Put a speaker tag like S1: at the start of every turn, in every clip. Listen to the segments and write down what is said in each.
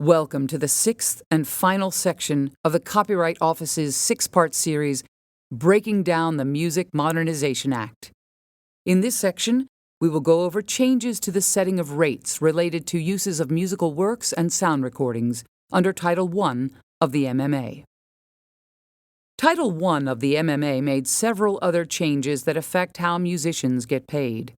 S1: Welcome to the sixth and final section of the Copyright Office's six-part series, Breaking Down the Music Modernization Act. In this section, we will go over changes to the setting of rates related to uses of musical works and sound recordings under Title I of the MMA. Title I of the MMA made several other changes that affect how musicians get paid.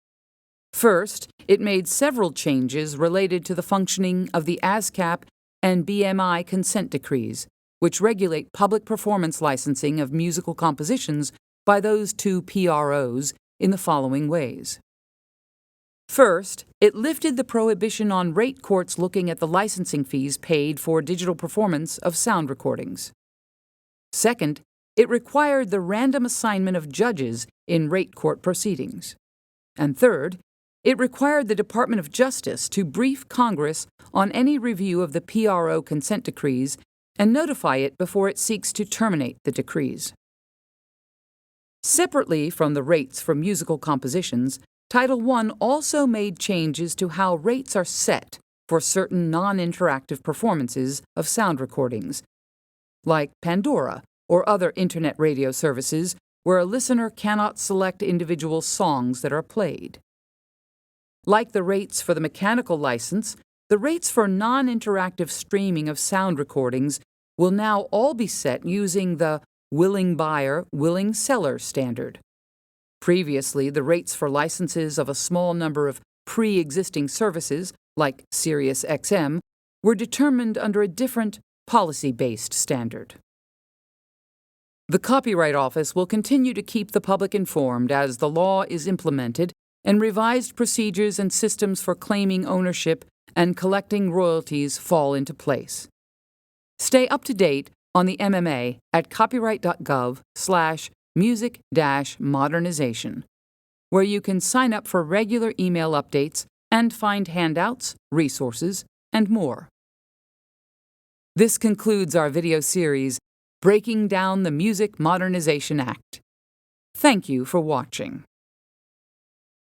S1: First, it made several changes related to the functioning of the ASCAP and BMI consent decrees, which regulate public performance licensing of musical compositions by those two PROs in the following ways. First, it lifted the prohibition on rate courts looking at the licensing fees paid for digital performance of sound recordings. Second, it required the random assignment of judges in rate court proceedings. And third, it required the Department of Justice to brief Congress on any review of the PRO consent decrees and notify it before it seeks to terminate the decrees. Separately from the rates for musical compositions, Title I also made changes to how rates are set for certain non-interactive performances of sound recordings, like Pandora or other Internet radio services where a listener cannot select individual songs that are played. Like the rates for the mechanical license, the rates for non-interactive streaming of sound recordings will now all be set using the willing buyer, willing seller standard. Previously, the rates for licenses of a small number of pre-existing services, like SiriusXM, were determined under a different policy-based standard. The Copyright Office will continue to keep the public informed as the law is implemented and revised procedures and systems for claiming ownership and collecting royalties fall into place. Stay up to date on the MMA at copyright.gov/music-modernization, where you can sign up for regular email updates and find handouts, resources, and more. This concludes our video series, Breaking Down the Music Modernization Act. Thank you for watching.